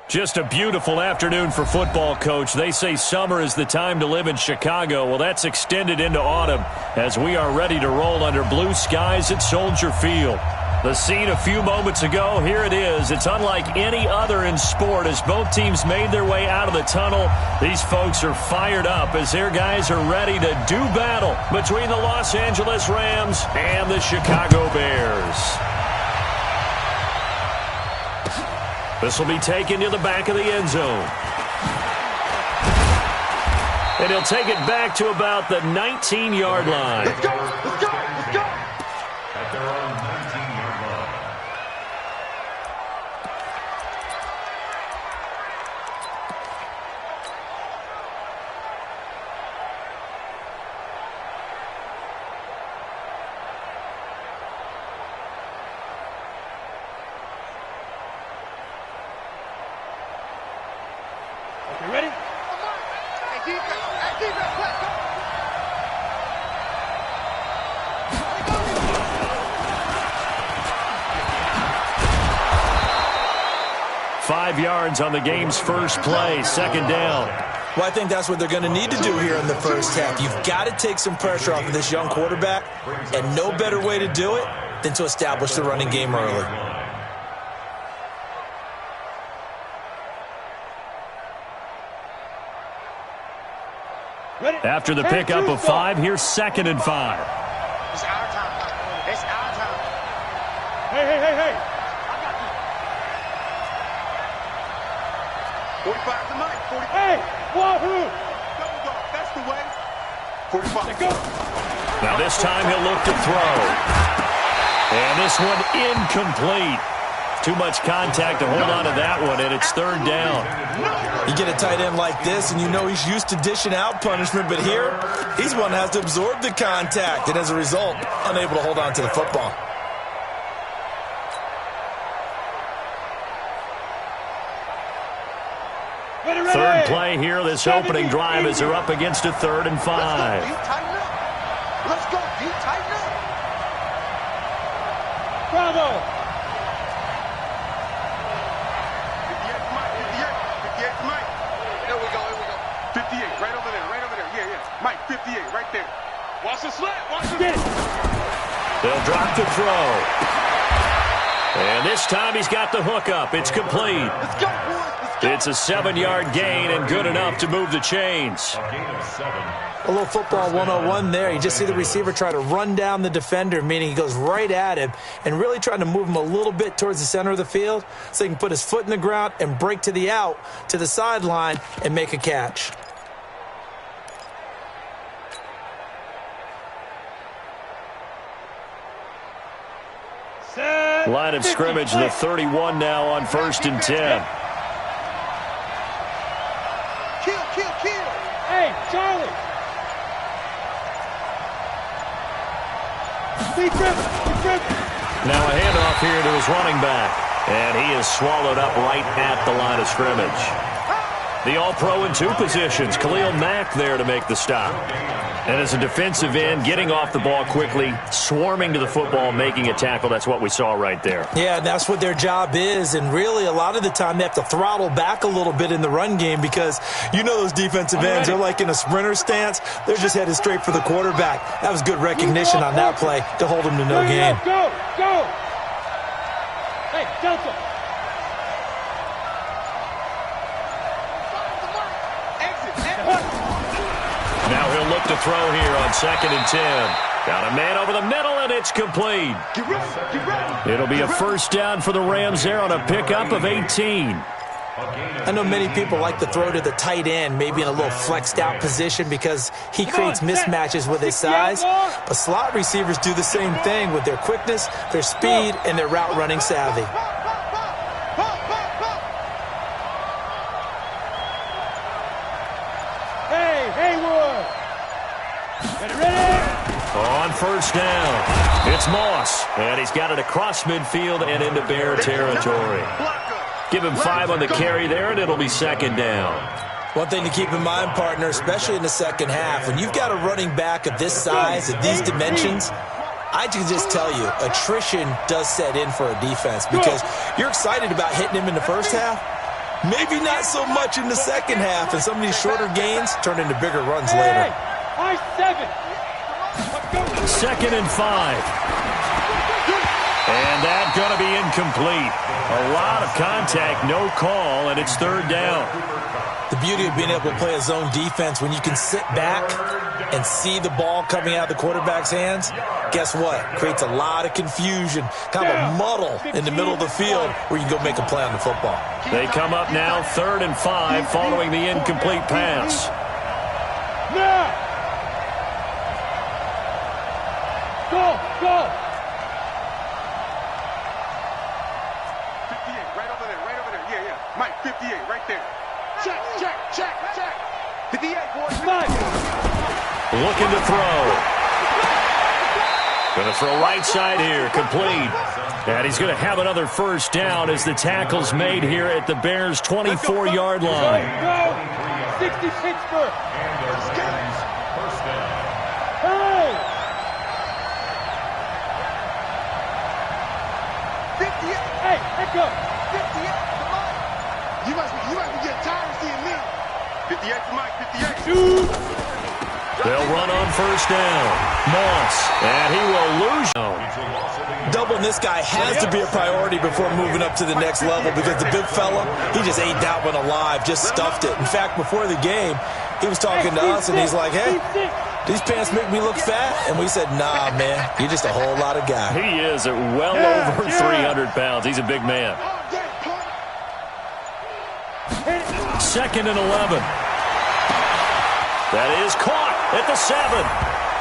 Just a beautiful afternoon for football, Coach. They say summer is the time to live in Chicago. Well, that's extended into autumn as we are ready to roll under blue skies at Soldier Field. The scene a few moments ago, here it is. It's unlike any other in sport as both teams made their way out of the tunnel. These folks are fired up as their guys are ready to do battle between the Los Angeles Rams and the Chicago Bears. This will be taken to the back of the end zone. And he'll take it back to about the 19-yard line. Let's go, let's go, let's go. At their own 19-yard line. You ready? Hey, defense, let's go. 5 yards on the game's first play, second down. Well, I think that's what they're going to need to do here in the first half. You've got to take some pressure off of this young quarterback, and no better way to do it than to establish the running game early. After the pickup of 5, here's 2nd and 5. It's our time. It's our time. Hey. 45 to Mike. 45. Hey, wahoo! Double dog. That's the way. 45. Let go. Now this time he'll look to throw. And this one incomplete. Too much contact to hold on to that one, and it's 3rd down. You get a tight end like this, and you know he's used to dishing out punishment, but here, he's one that has to absorb the contact, and as a result, unable to hold on to the football. Third play here, this opening drive as they're up against a 3rd and 5. Let's go, D. Tighten up. Bravo! 58 to Mike. 58 to Mike. There we go. 58, right over there. Yeah. Mike, 58, right there. Watch the slant. They'll drop to throw. And this time he's got the hook up. It's complete. Let's go, boys. It's a 7-yard gain and good enough to move the chains. A gain of 7. A little football 101 there. You just see the receiver try to run down the defender, meaning he goes right at him and really trying to move him a little bit towards the center of the field so he can put his foot in the ground and break to the out, to the sideline, and make a catch. Line of scrimmage, the 31 now on 1st and 10. Kill. Hey, Charlie! Be driven! Now a handoff here to his running back. And he is swallowed up right at the line of scrimmage. The All-Pro in 2 positions. Khalil Mack there to make the stop. And as a defensive end, getting off the ball quickly, swarming to the football, making a tackle. That's what we saw right there. Yeah, that's what their job is. And really, a lot of the time, they have to throttle back a little bit in the run game because you know those defensive ends, they're like in a sprinter stance. They're just headed straight for the quarterback. That was good recognition on that play to hold him to no gain. Go! Hey, Delta! Now he'll look to throw here on 2nd and 10. Got a man over the middle, and it's complete. Get ready. It'll be a first down for the Rams there on a pickup of 18. I know many people like to throw to the tight end, maybe in a little flexed out position because he creates mismatches with his size. But slot receivers do the same thing with their quickness, their speed, and their route running savvy. Hey, Haywood! Ready? On first down, it's Moss, and he's got it across midfield and into Bear territory. Give him 5 on the carry there, and it'll be 2nd down. One thing to keep in mind, partner, especially in the second half, when you've got a running back of this size, of these dimensions, I can just tell you, attrition does set in for a defense because you're excited about hitting him in the first half, Maybe not so much in the second half, and some of these shorter gains turn into bigger runs later. High 7. Let's go. 2nd and 5. And that's going to be incomplete. A lot of contact, no call, and it's 3rd down. The beauty of being able to play a zone defense, when you can sit back and see the ball coming out of the quarterback's hands, guess what? Creates a lot of confusion, kind of a muddle in the middle of the field where you can go make a play on the football. They come up now 3rd and 5 following the incomplete pass. Now. Go. 58, right over there. Yeah. Mike, 58, right there. Check. 58, boys. Looking to throw. Going to throw right side here, complete. And he's going to have another 1st down as the tackle's made here at the Bears' 24-yard line. Go. 60 Pittsburgh. Hey. 58. Hey, echo. 58 for Mike. You must be getting tired of seeing me. 58 for Mike, 58. Shoot. They'll run on 1st down. Moss, and he will lose. Doubling this guy has to be a priority before moving up to the next level, because the big fella, he just ate that one alive, just stuffed it. In fact, before the game, he was talking to us, and he's like, hey, these pants make me look fat. And we said, nah, man, you're just a whole lot of guy. He is at well over 300 pounds. He's a big man. 2nd and 11. That is caught at the 7.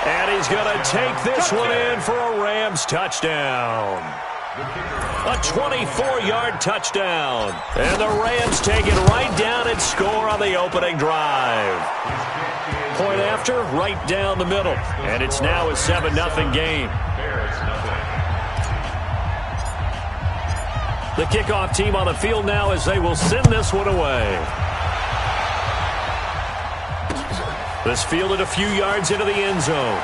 And he's going to take this one in for a Rams touchdown. A 24-yard touchdown. And the Rams take it right down and score on the opening drive. Point after, right down the middle. And it's now a 7-0 game. The kickoff team on the field now as they will send this one away. This fielded a few yards into the end zone.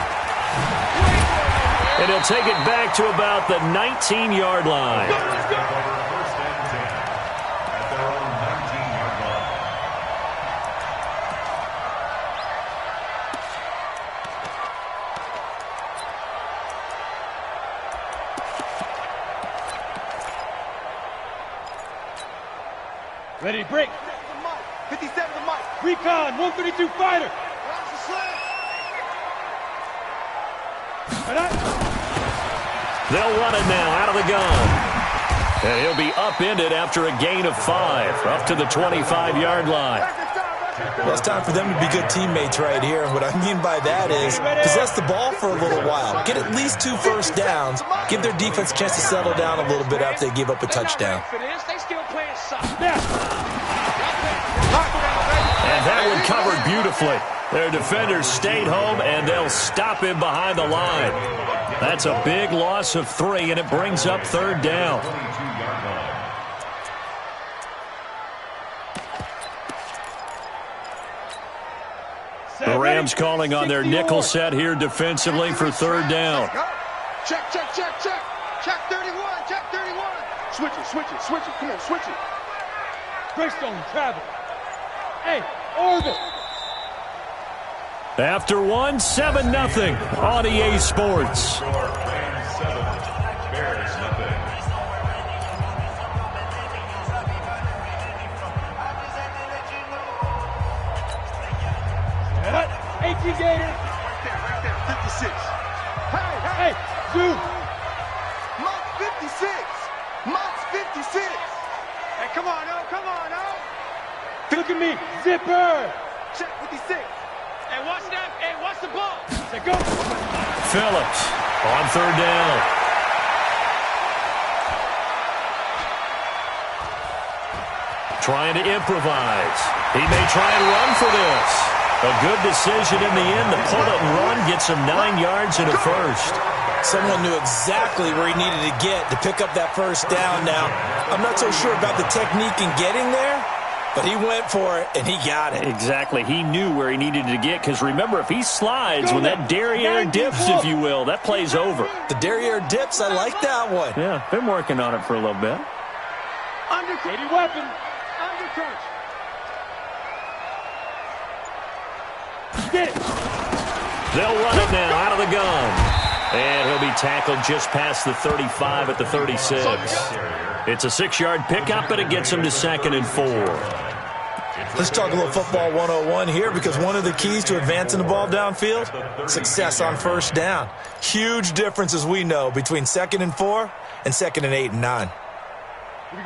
And he'll take it back to about the 19-yard line. Ready to break. 57 to Mike. Recon, 132 fighter. They'll run it now out of the gun. And he'll be upended after a gain of 5, up to the 25-yard line. Well, it's time for them to be good teammates right here. And what I mean by that is possess the ball for a little while. Get at least 2 first downs. Give their defense a chance to settle down a little bit after they give up a touchdown. And that one covered beautifully. Their defenders stayed home, and they'll stop him behind the line. That's a big loss of 3, and it brings up 3rd down. The Rams calling on their nickel set here defensively for 3rd down. Check. Check 31. Switch it. Come on, switch it. Greystone, travel. Hey, orbit. After 1, 7-0 on EA Sports. Gator. Right there, 56. Hey, Zoo. Monk's 56. Hey, come on, oh. Look at me, zipper. Check 56. Hey, watch that. Hey, watch the ball. Say go. Phillips on 3rd down. Trying to improvise. He may try and run for this. A good decision in the end. The pull it and run gets him 9 yards and a 1st. Someone knew exactly where he needed to get to pick up that 1st down. Now, I'm not so sure about the technique in getting there, but he went for it, and he got it. Exactly. He knew where he needed to get, because remember, if he slides, when that derriere dips, if you will, that play's over. The derriere dips, I like that one. Yeah, been working on it for a little bit. Under 80 weapon. crunch. Get it. They'll run it now out of the gun. And he'll be tackled just past the 35 at the 36. It's a 6-yard pickup, and it gets him to 2nd and 4. Let's talk a little football 101 here, because one of the keys to advancing the ball downfield, success on first down. Huge difference, as we know, between 2nd and 4 and 2nd and 8 and 9.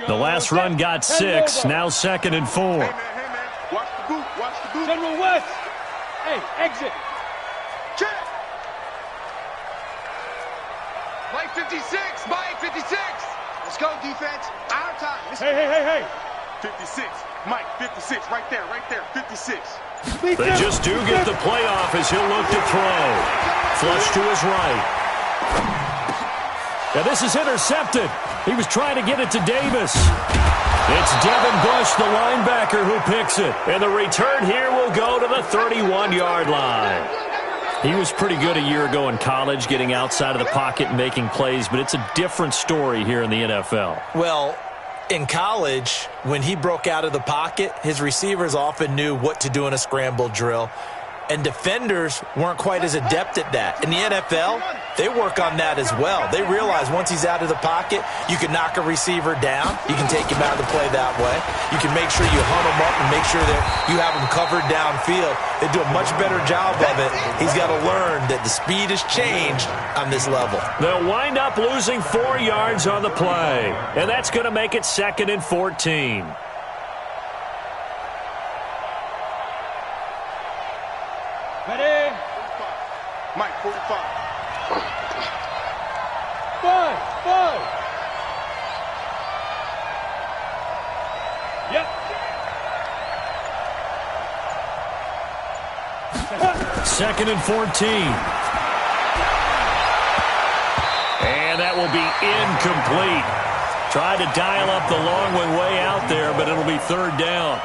The last run got 6, now 2nd and 4. Hey, man, watch the boot, watch the boot. General West. Hey, exit. Check. Mike 56, Mike 56. Let's go, defense. Our time. Hey. 56, Mike 56, right there, 56. They just do get the playoff as he'll look to throw. Flush to his right. Now this is intercepted. He was trying to get it to Davis. It's Devin Bush, the linebacker, who picks it. And the return here will go to the 31-yard line. He was pretty good a year ago in college, getting outside of the pocket and making plays, but it's a different story here in the NFL. Well, in college, when he broke out of the pocket, his receivers often knew what to do in a scramble drill, and defenders weren't quite as adept at that. In the NFL, they work on that as well. They realize once he's out of the pocket, you can knock a receiver down. You can take him out of the play that way. You can make sure you hunt him up and make sure that you have him covered downfield. They do a much better job of it. He's got to learn that the speed has changed on this level. They'll wind up losing 4 yards on the play, and that's going to make it 2nd and 14. Ready? Mike 45. 5. Yep. 2nd and 14. And that will be incomplete. Tried to dial up the long way out there, but it'll be 3rd down.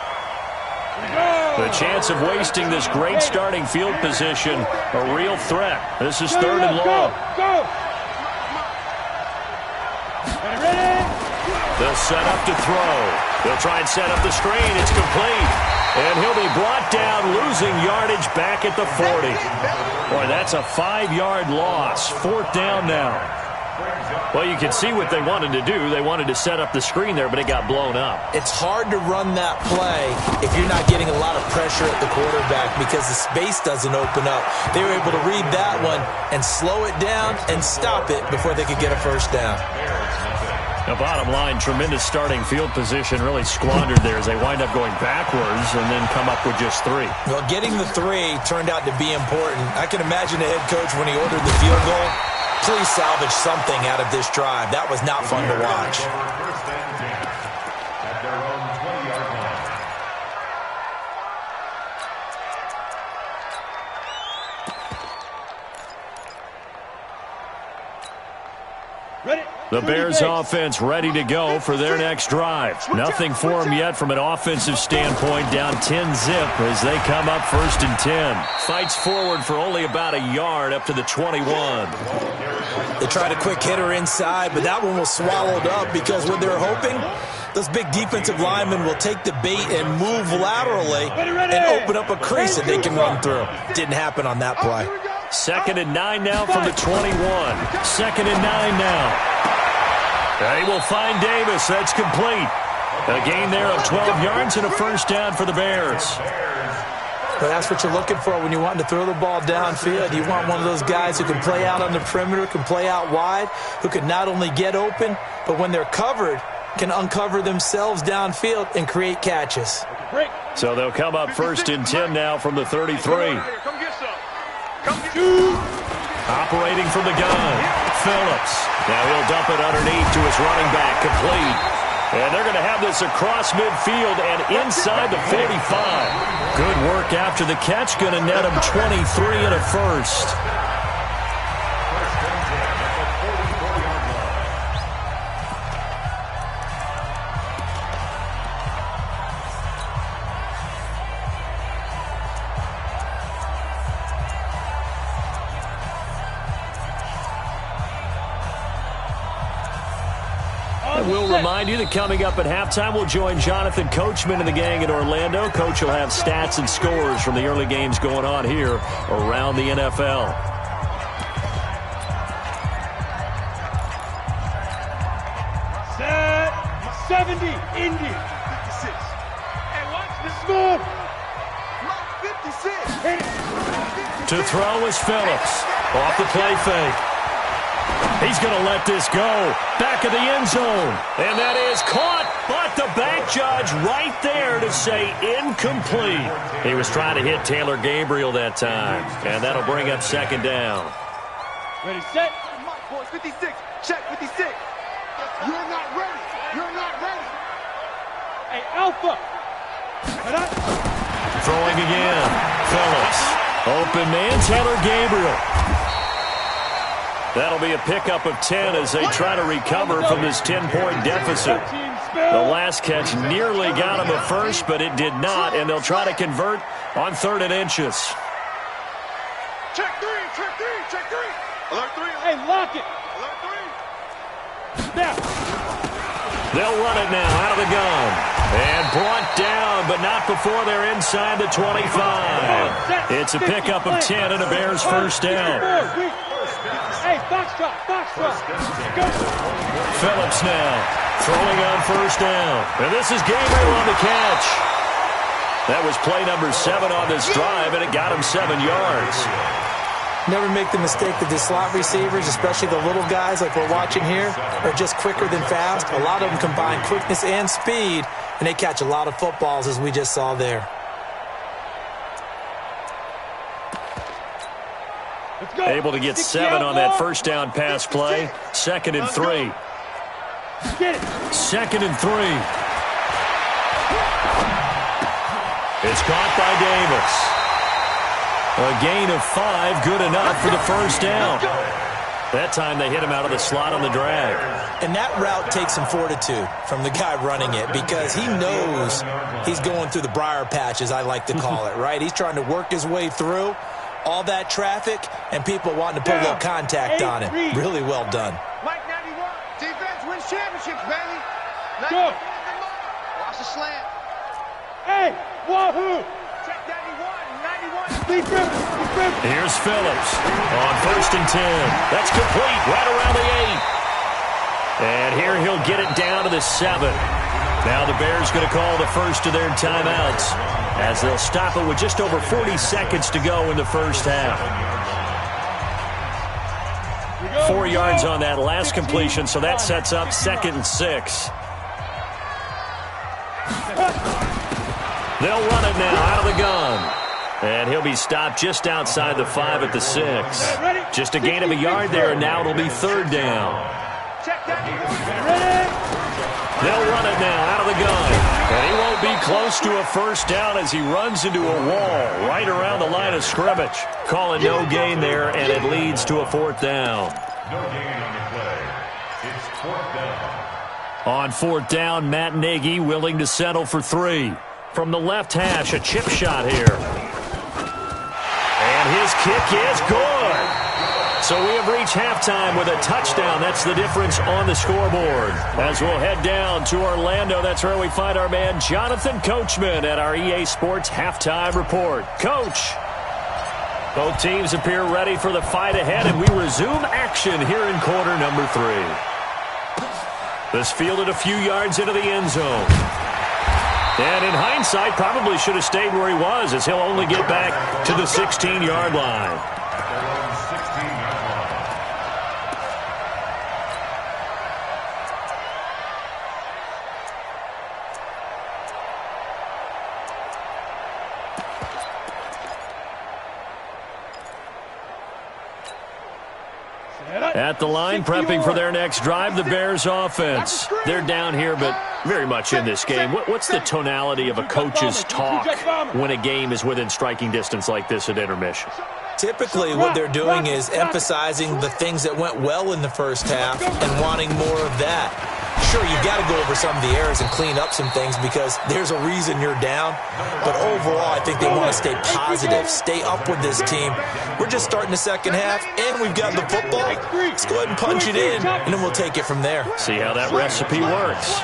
The chance of wasting this great starting field position, a real threat. This is 3rd and long. Go. Ready? They'll set up to throw. They'll try and set up the screen. It's complete. And he'll be brought down, losing yardage back at the 40. Boy, that's a 5-yard loss. 4th down now. Well, you can see what they wanted to do. They wanted to set up the screen there, but it got blown up. It's hard to run that play if you're not getting a lot of pressure at the quarterback because the space doesn't open up. They were able to read that one and slow it down and stop it before they could get a first down. The bottom line, tremendous starting field position, really squandered there as they wind up going backwards and then come up with just 3. Well, getting the 3 turned out to be important. I can imagine the head coach when he ordered the field goal. Please salvage something out of this drive. That was not fun to watch. Ready? The Bears offense ready to go for their next drive. Nothing for them yet from an offensive standpoint, down 10-zip as they come up 1st and 10. Fights forward for only about a yard up to the 21. They tried a quick hitter inside, but that one was swallowed up because what they're hoping, those big defensive linemen will take the bait and move laterally and open up a crease that they can run through. Didn't happen on that play. 2nd and 9 now from the 21. 2nd and 9 now. They will find Davis. That's complete. A gain there of 12 yards and a first down for the Bears. But that's what you're looking for when you want to throw the ball downfield. You want one of those guys who can play out on the perimeter, can play out wide, who can not only get open, but when they're covered, can uncover themselves downfield and create catches. So they'll come up 1st and 10 now from the 33. Come get some. Operating from the gun, Phillips. Now he'll dump it underneath to his running back, complete. And they're going to have this across midfield and inside the 45. Good work after the catch, going to net him 23 and a first. we'll remind you that coming up at halftime, we'll join Jonathan Coachman and the gang in Orlando. Coach will have stats and scores from the early games going on here around the NFL. Set. 70. Indy. 56. Hey, watch this. Smooth. 56. Hit it. To throw is Phillips. Off the play fake. He's going to let this go. Back of the end zone. And that is caught. But the back judge right there to say incomplete. He was trying to hit Taylor Gabriel that time. And that'll bring up second down. Ready, set. Mike, boys, 56. Check, 56. You're not ready. You're not ready. Hey, Alpha. Head up. Throwing again. Phillips. Open man, Taylor Gabriel. That'll be a pickup of 10 as they try to recover from this 10-point deficit. The last catch nearly got him a first, but it did not, and they'll try to convert on 3rd and inches. Check three, check three, check three. Alert three. Hey, lock it. Alert three. Now. They'll run it now out of the gun. And brought down, but not before they're inside the 25. It's a pickup of 10 and a Bears first down. Hey, box drop, box drop. Go. Phillips now throwing on first down. And this is Gabriel on the catch. That was play number 7 on this drive, and it got him 7 yards. Never make the mistake that the slot receivers, especially the little guys like we're watching here, are just quicker than fast. A lot of them combine quickness and speed, and they catch a lot of footballs, as we just saw there. Let's go. Able to get 7 on that first down pass play. 2nd and 3. Get it. 2nd and 3. It's caught by Davis. A gain of 5, good enough for the first down. That time they hit him out of the slot on the drag. And that route takes some fortitude from the guy running it because he knows he's going through the briar patch, as I like to call it, right? He's trying to work his way through all that traffic and people wanting to put a little contact on him. Really well done. Mike 91. Defense wins championships, baby. Go. Watch the slant. Hey, wahoo. Check 91. 91. Here's Phillips on 1st and 10. That's complete right around the 8. And here he'll get it down to the 7. Now the Bears going to call the first of their timeouts as they'll stop it with just over 40 seconds to go in the first half. 4 yards on that last completion, so that sets up 2nd and 6. They'll run it now out of the gun. And he'll be stopped just outside the 5 at the 6. Just a gain of a yard there, and now it'll be 3rd down. They'll run it now out of the gun. And he won't be close to a first down as he runs into a wall right around the line of scrimmage. Calling no gain there, and it leads to a 4th down. No gain on the play. It's 4th down. On 4th down, Matt Nagy willing to settle for 3. From the left hash, a chip shot here. And his kick is good. So we have reached halftime with a touchdown. That's the difference on the scoreboard. As we'll head down to Orlando, that's where we find our man Jonathan Coachman at our EA Sports Halftime Report. Coach, both teams appear ready for the fight ahead, and we resume action here in quarter number 3. This fielded a few yards into the end zone. And in hindsight, probably should have stayed where he was, as he'll only get back to the 16-yard line. At the line, prepping for their next drive, the Bears offense. They're down here, but very much in this game. What's the tonality of a coach's talk when a game is within striking distance like this at intermission? Typically, what they're doing is emphasizing the things that went well in the first half and wanting more of that. Sure, you've got to go over some of the errors and clean up some things because there's a reason you're down. But overall, I think they want to stay positive, stay up with this team. We're just starting the second half, and we've got the football. Let's go ahead and punch it in, and then we'll take it from there. See how that recipe works.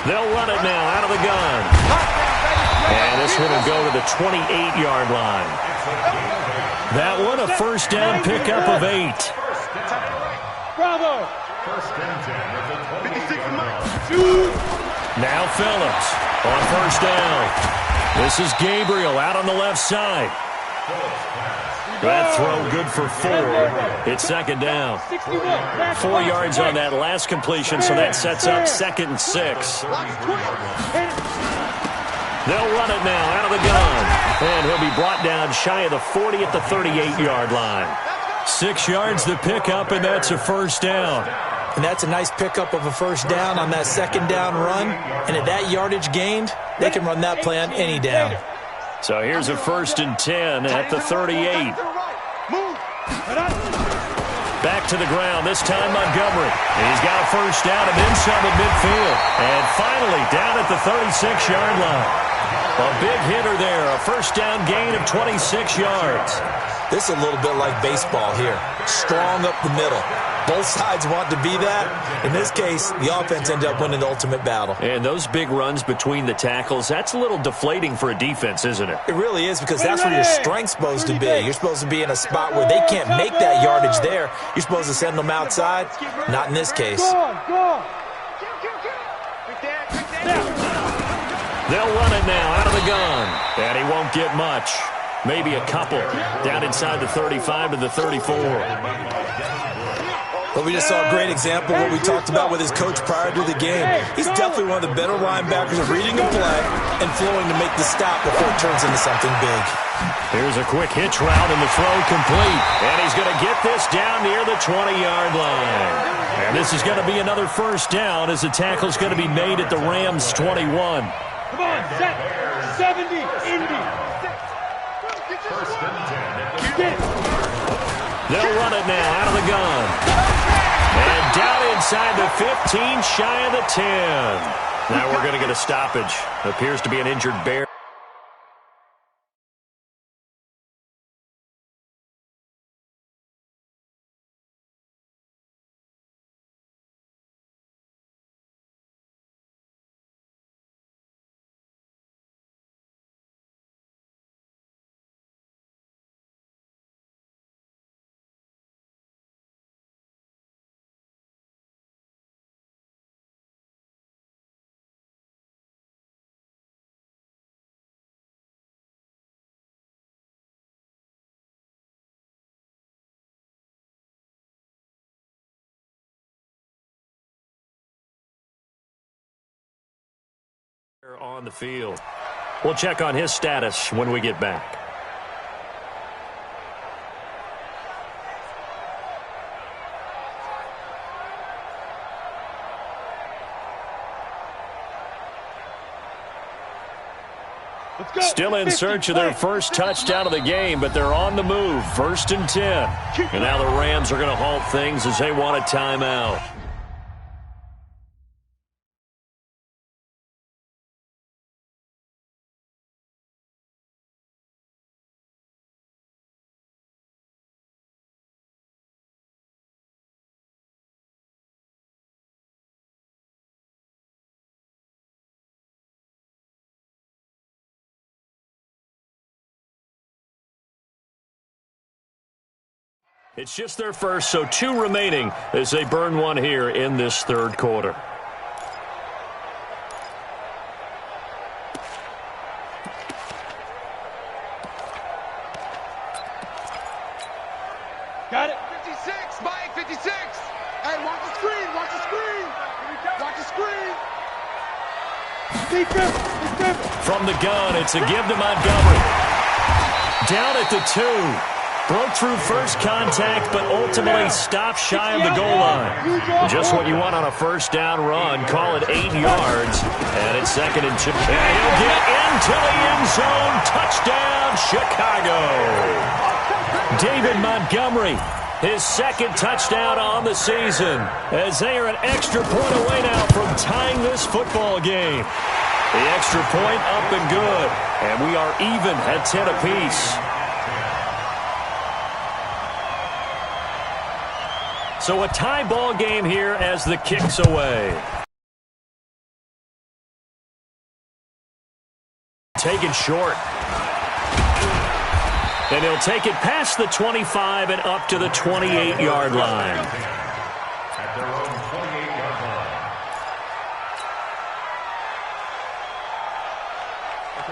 They'll run it now out of the gun. And this one will go to the 28-yard line. That one, a first down pickup of 8. Bravo. Now Phillips on first down. This is Gabriel out on the left side. That throw good for 4. It's second down. 4 yards on that last completion, so that sets up 2nd and 6. They'll run it now out of the gun. And he'll be brought down shy of the 40 at the 38-yard line. 6 yards to pick up, and that's a first down. And that's a nice pickup of a first down on that second down run. And at that yardage gained, they can run that play on any down. So here's a 1st and 10 at the 38. Back to the ground, this time Montgomery. He's got a first down and then some at midfield. And finally down at the 36-yard line. A big hitter there, a first down gain of 26 yards. This is a little bit like baseball here. Strong up the middle. Both sides want to be that. In this case, the offense ended up winning the ultimate battle. And those big runs between the tackles, that's a little deflating for a defense, isn't it? It really is, because that's where your strength's supposed to be. You're supposed to be in a spot where they can't make that yardage there. You're supposed to send them outside. Not in this case. They'll run it now out of the gun. And he won't get much. Maybe a couple. Down inside the 35 to the 34. But we just saw a great example of what we talked about with his coach prior to the game. He's definitely one of the better linebackers of reading a play and flowing to make the stop before it turns into something big. Here's a quick hitch route and the throw complete. And he's going to get this down near the 20-yard line. And this is going to be another first down as the tackle's going to be made at the Rams' 21. Come on, set. 70, Indy. They'll run it now out of the gun. And down inside the 15, shy of the 10. Now we're going to get a stoppage. Appears to be an injured Bear. On the field. We'll check on his status when we get back. Still in search of their first touchdown of the game, but they're on the move. 1st and 10. And now the Rams are going to halt things as they want a timeout. It's just their first, so 2 remaining as they burn one here in this third quarter. Got it. 56, Mike, 56. Hey, watch the screen, watch the screen. Watch the screen. From the gun, it's a give to Montgomery. Down at the 2. Broke through first contact, but ultimately stopped shy of the goal line. Just what you want on a first down run. Call it 8 yards. And it's 2nd and 2. And he'll get into the end zone. Touchdown, Chicago. David Montgomery His second touchdown on the season, as they are an extra point away now from tying this football game. The extra point up and good, and we are even at 10 apiece. So a tie ball game here as the kick's away. Taken short. And he'll take it past the 25 and up to the 28-yard line. At their own 28-yard line.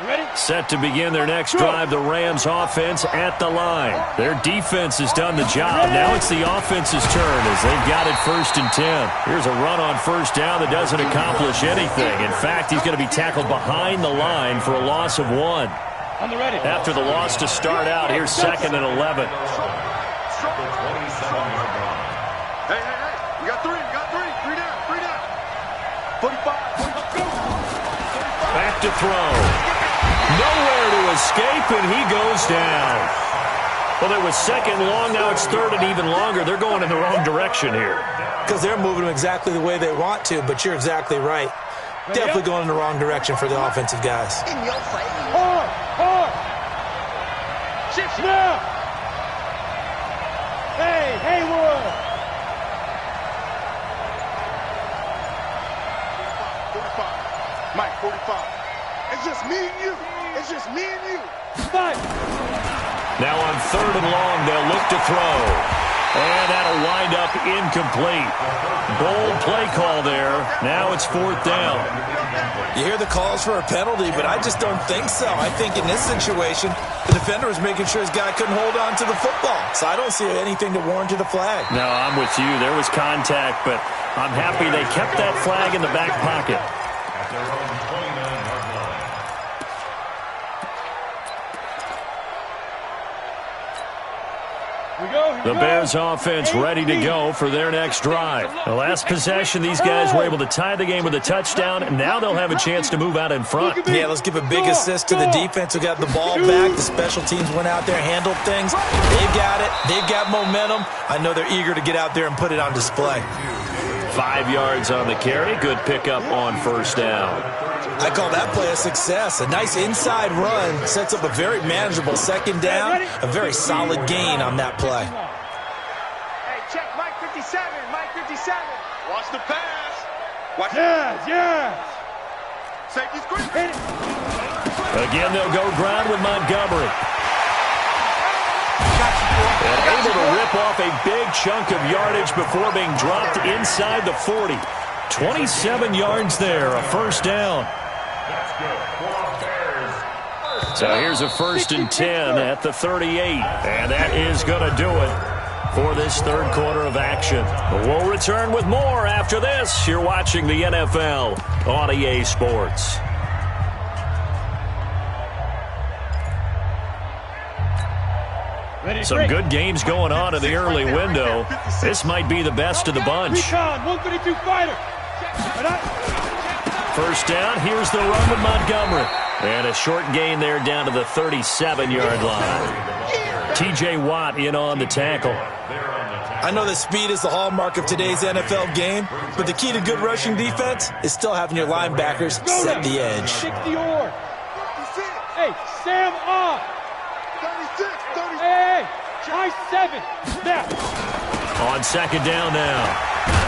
Ready? Set to begin their next drive, the Rams offense at the line. Their defense has done the job. Now it's the offense's turn as they've got it 1st and 10. Here's a run on 1st down that doesn't accomplish anything. In fact, he's going to be tackled behind the line for a loss of 1. On the ready. After the loss to start out, here's 2nd and 11. Hey, we got 3 down. 45. Back to throw. Nowhere to escape, and he goes down. Well, it was 2nd long, now it's 3rd and even longer. They're going in the wrong direction here. Because they're moving them exactly the way they want to, but you're exactly right. Definitely going in the wrong direction for the offensive guys. Hard. Shift now. Hey, Haywood. 45. Mike, 45. It's just me and you. Fight. Now on 3rd and long, they'll look to throw. And that'll wind up incomplete. Bold play call there. Now it's 4th down. You hear the calls for a penalty, but I just don't think so. I think in this situation, the defender was making sure his guy couldn't hold on to the football. So I don't see anything to warrant the flag. No, I'm with you. There was contact, but I'm happy they kept that flag in the back pocket. At their own 29-yard line. The Bears offense ready to go for their next drive. The last possession, these guys were able to tie the game with a touchdown, and now they'll have a chance to move out in front. Yeah, let's give a big assist to the defense who got the ball back. The special teams went out there, handled things. They've got it. They've got momentum. I know they're eager to get out there and put it on display. 5 yards on the carry. Good pickup on 1st down. I call that play a success. A nice inside run sets up a very manageable 2nd down. A very solid gain on that play. Hey, check Mike 57. Watch the pass. Yeah. Safety screen. Hit it. Again, they'll go ground with Montgomery. And able to rip off a big chunk of yardage before being dropped inside the 40. 27 yards there, a 1st down. That's good for Bears. So here's a 1st and 10 at the 38. And that is going to do it for this 3rd quarter of action. We'll return with more after this. You're watching the NFL on EA Sports. Some good games going on in the early window. This might be the best of the bunch. 132 fighter. 1st down, here's the run with Montgomery. And a short gain there down to the 37-yard line. T.J. Watt in on the tackle. I know that speed is the hallmark of today's NFL game, but the key to good rushing defense is still having your linebackers set the edge. 60 or. Hey, Sam off. 36. Hey, try 7. Now. On 2nd down now.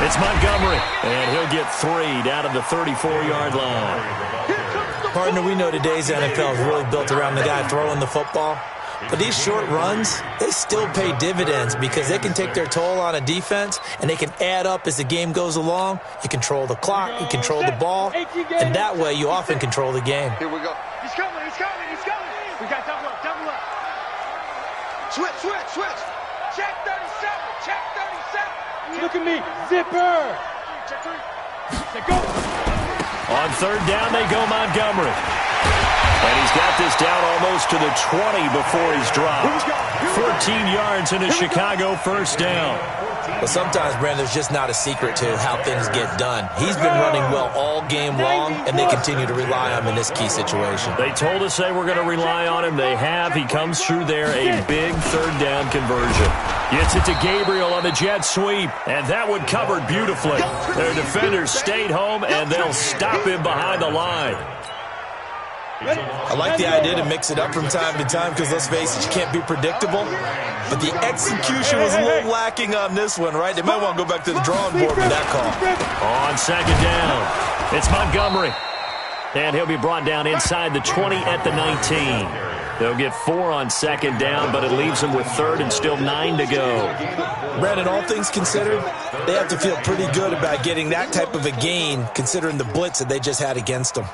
It's Montgomery, and he'll get 3 down to the 34-yard line. Partner, we know today's NFL is really built around the guy throwing the football. But these short runs, they still pay dividends because they can take their toll on a defense, and they can add up as the game goes along. You control the clock, you control the ball, and that way you often control the game. Here we go. He's coming. We got double up. Switch. Check 37. Look at me. Zipper. Check 3. Say go. On 3rd down, they go Montgomery. And he's got this down almost to the 20 before he's dropped. 14 yards in a Chicago 1st down. But sometimes, Brandon, there's just not a secret to how things get done. He's been running well all game long, and they continue to rely on him in this key situation. They told us they were going to rely on him. They have. He comes through there, a big third down conversion. Gets it to Gabriel on the jet sweep, and that one covered beautifully. Their defenders stayed home, and they'll stop him behind the line. I like the idea to mix it up from time to time because, let's face it, you can't be predictable. But the execution was a little lacking on this one, right? They might want to go back to the drawing board with that call. On second down, it's Montgomery. And he'll be brought down inside the 20 at the 19. They'll get 4 on second down, but it leaves them with third and still 9 to go. Brandon, all things considered, they have to feel pretty good about getting that type of a gain considering the blitz that they just had against them.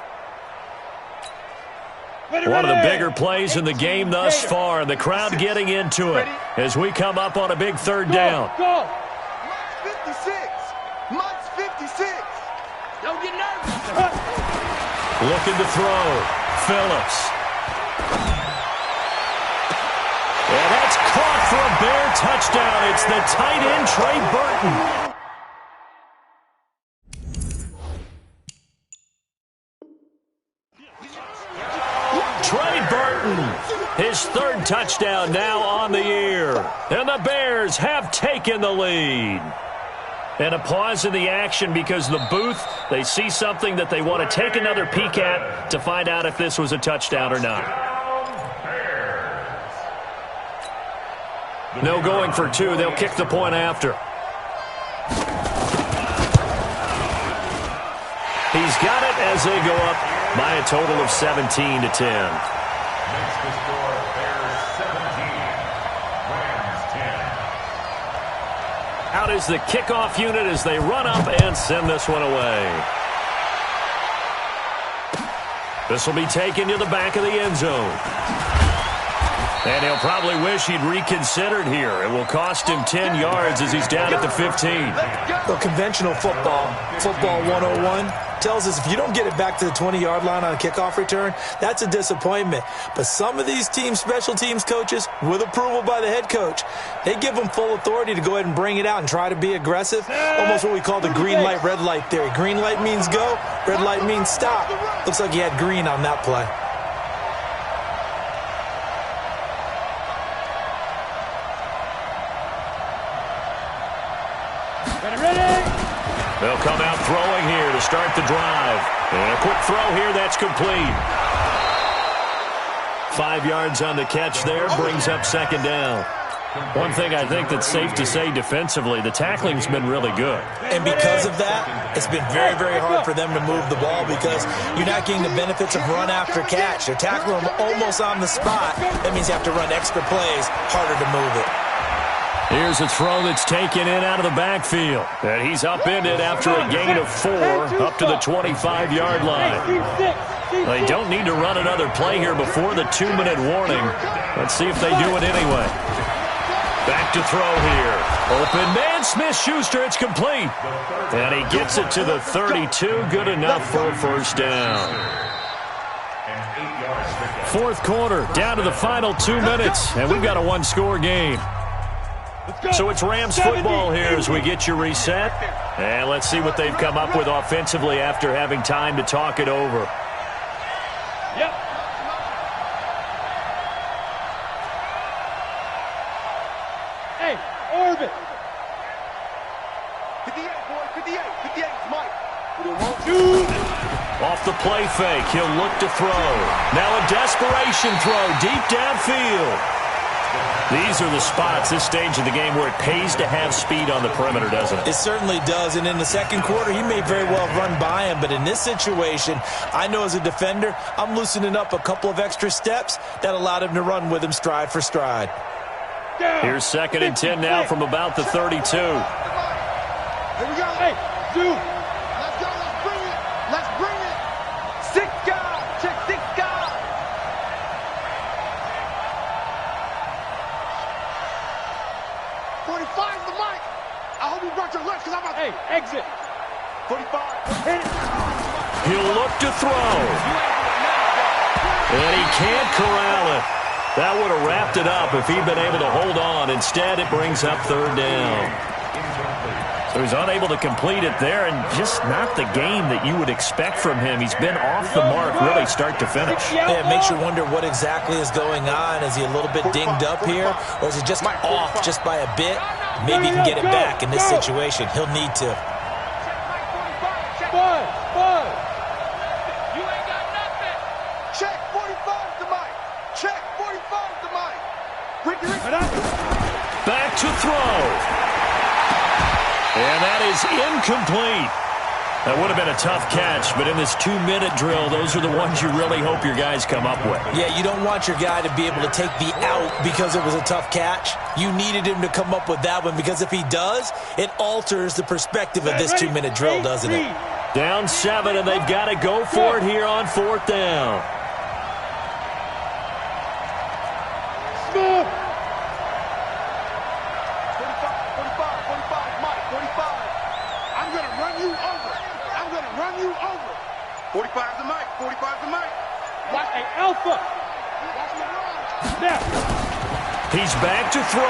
One of the bigger plays in the game thus far, and the crowd getting into it as we come up on a big third down. Go! Mike's 56. Mike's 56. Don't get nervous. Looking to throw. Phillips. And that's caught for a Bear touchdown. It's the tight end, Trey Burton. Trey Burton, his third touchdown now on the year. And the Bears have taken the lead. And a pause in the action because the booth, they see something that they want to take another peek at to find out if this was a touchdown or not. No going for 2. They'll kick the point after. He's got it as they go up by a total of 17 to 10. Makes the score Bears 17, Rams 10. Out is the kickoff unit as they run up and send this one away. This will be taken to the back of the end zone. And he'll probably wish he'd reconsidered here. It will cost him 10 yards as he's down at the 15. Well, conventional football 101, tells us if you don't get it back to the 20-yard line on a kickoff return, that's a disappointment. But some of these team special teams coaches, with approval by the head coach, they give them full authority to go ahead and bring it out and try to be aggressive. Almost what we call the green light, red light theory. Green light means go, red light means stop. Looks like he had green on that play. They'll come out throwing here to start the drive. And a quick throw here, that's complete. 5 yards on the catch there, brings up second down. One thing I think that's safe to say defensively, the tackling's been really good. And because of that, it's been very, very hard for them to move the ball because you're not getting the benefits of run after catch. They're tackling them almost on the spot. That means you have to run extra plays, harder to move it. Here's a throw that's taken in out of the backfield. And he's upended after a gain of 4 up to the 25-yard line. They don't need to run another play here before the 2-minute warning. Let's see if they do it anyway. Back to throw here. Open man, Smith-Schuster, it's complete. And he gets it to the 32, good enough for a first down. Fourth quarter, down to the final 2 minutes, and we've got a one-score game. So it's Rams football here as we get you reset. And let's see what they've come up with offensively after having time to talk it over. Yep. Hey, Orbit. 58, boy, 58. 58 is Mike. Off the play fake, he'll look to throw. Now a desperation throw deep downfield. These are the spots, this stage of the game, where it pays to have speed on the perimeter, doesn't it? It certainly does, and in the second quarter, he may very well run by him, but in this situation, I know as a defender, I'm loosening up a couple of extra steps that allowed him to run with him stride for stride. Here's 2nd and 10 now from about the 32. Here we go. Hey, dude. Let's go. Let's bring it. Let's bring it. 6 guys. Check 6 guys. The mic. I hope you brought your lunch because I'm about to... Hey, exit. 45. He'll look to throw. And he can't corral it. That would have wrapped it up if he'd been able to hold on. Instead, it brings up third down. Who's unable to complete it there, and just not the game that you would expect from him. He's been off the mark really start to finish. Yeah, it makes you wonder what exactly is going on. Is he a little bit dinged up here, or is he just off just by a bit? Maybe he can get it back in this situation. He'll need to. You ain't got nothing. Check 45 to Mike. Check 45 to Mike. Back to throw. And that is incomplete. That would have been a tough catch, but in this 2-minute drill, those are the ones you really hope your guys come up with. Yeah, you don't want your guy to be able to take the out because it was a tough catch. You needed him to come up with that one, because if he does, it alters the perspective of this 2-minute drill, doesn't it? Down 7, and they've got to go for it here on 4th down. I'm going to run you over. I'm going to run you over. 45 to Mike. 45 to Mike. Watch a alpha. Now. He's back to throw.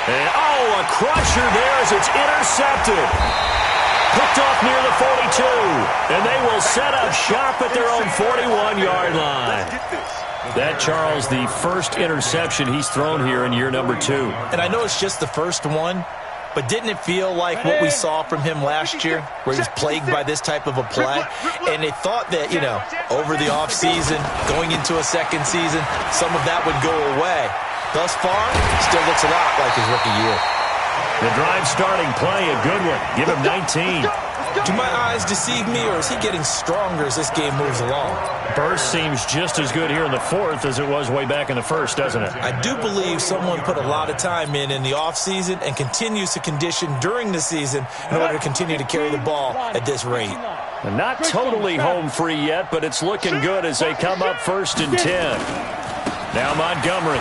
And, oh, a crusher there as it's intercepted. Picked off near the 42. And they will set up shop at their own 41-yard line. That, Charles, the first interception he's thrown here in year number 2. And I know it's just the first one, but didn't it feel like what we saw from him last year, where he was plagued by this type of a play? And they thought that, you know, over the offseason, going into a second season, some of that would go away. Thus far, still looks a lot like his rookie year. The drive starting play, a good one. Give him 19. Do my eyes deceive me, or is he getting stronger as this game moves along? Burst seems just as good here in the 4th as it was way back in the 1st, doesn't it? I do believe someone put a lot of time in the offseason and continues to condition during the season in order to continue to carry the ball at this rate. And not totally home free yet, but it's looking good as they come up 1st and 10. Now Montgomery.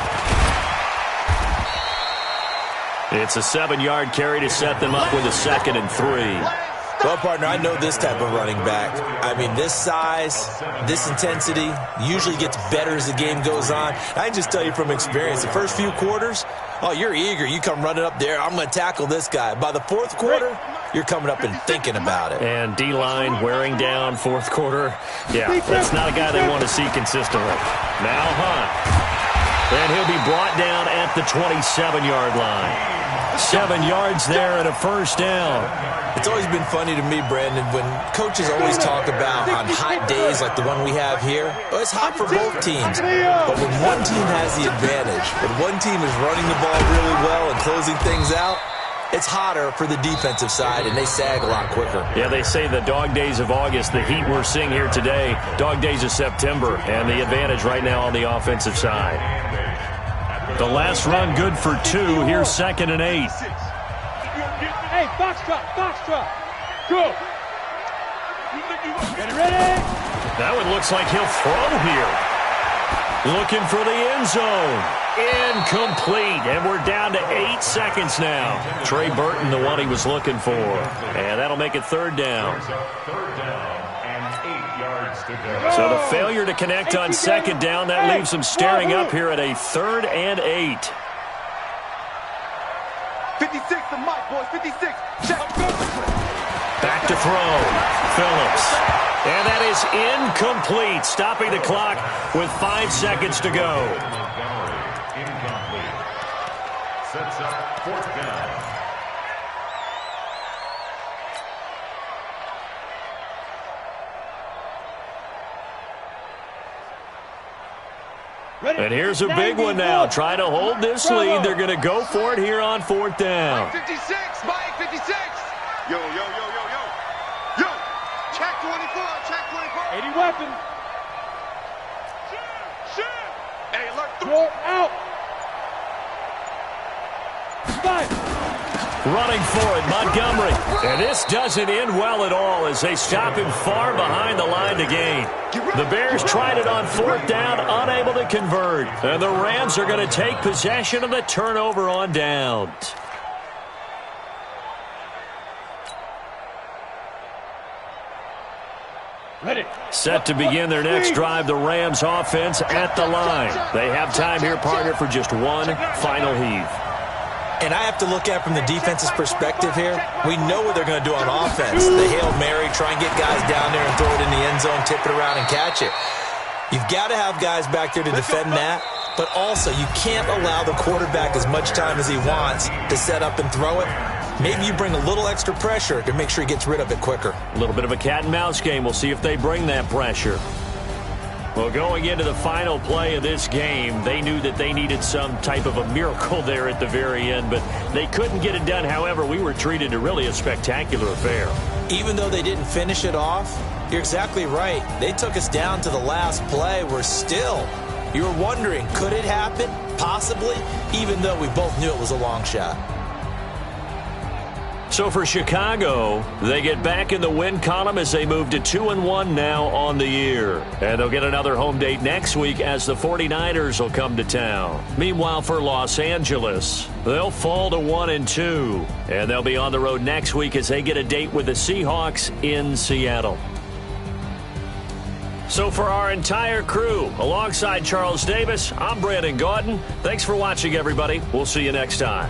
It's a 7-yard carry to set them up with a 2nd and 3. Well, partner, I know this type of running back. I mean, this size, this intensity usually gets better as the game goes on. I can just tell you from experience, the first few quarters, oh, you're eager. You come running up there, I'm going to tackle this guy. By the 4th quarter, you're coming up and thinking about it. And D-line wearing down 4th quarter. Yeah, that's not a guy they want to see consistently. Now Hunt. And he'll be brought down at the 27-yard line. 7 yards there and a 1st down. It's always been funny to me, Brandon, when coaches always talk about on hot days like the one we have here, well, it's hot for both teams. But when one team has the advantage, when one team is running the ball really well and closing things out, it's hotter for the defensive side, and they sag a lot quicker. Yeah, they say the dog days of August, the heat we're seeing here today, dog days of September, and the advantage right now on the offensive side. The last run good for 2. Here's 2nd and 8. Hey, box drop. Go. Ready? That one looks like he'll throw here. Looking for the end zone. Incomplete. And we're down to 8 seconds now. Trey Burton, the one he was looking for. And that'll make it 3rd down. So the failure to connect on 2nd down, that leaves them staring up here at a 3rd and 8. 56 to Mike, boys. 56. Check. Back to throw. Phillips. And that is incomplete. Stopping the clock with 5 seconds to go. Incomplete. Sets up 4th down. And here's a big one now. Trying to hold this lead. They're going to go for it here on 4th down. Mike 56. Mike 56. Yo. Check 24. Check 24. 80 weapon. Hey, alert. Throw out. 5. Running for it, Montgomery. And this doesn't end well at all as they stop him far behind the line to gain. The Bears tried it on 4th down, unable to convert. And the Rams are going to take possession of the turnover on downs. Ready. Set to begin their next drive, the Rams offense at the line. They have time here, partner, for just one final heave. And I have to look at it from the defense's perspective here. We know what they're going to do on offense. The Hail Mary, try and get guys down there and throw it in the end zone, tip it around and catch it. You've got to have guys back there to defend that, but also you can't allow the quarterback as much time as he wants to set up and throw it. Maybe you bring a little extra pressure to make sure he gets rid of it quicker. A little bit of a cat and mouse game. We'll see if they bring that pressure. Well, going into the final play of this game, they knew that they needed some type of a miracle there at the very end, but they couldn't get it done. However, we were treated to really a spectacular affair. Even though they didn't finish it off, you're exactly right. They took us down to the last play. We're still, you were wondering, could it happen? Possibly, even though we both knew it was a long shot. So for Chicago, they get back in the win column as they move to 2-1 now on the year. And they'll get another home date next week as the 49ers will come to town. Meanwhile, for Los Angeles, they'll fall to 1-2. And they'll be on the road next week as they get a date with the Seahawks in Seattle. So for our entire crew, alongside Charles Davis, I'm Brandon Gaudin. Thanks for watching, everybody. We'll see you next time.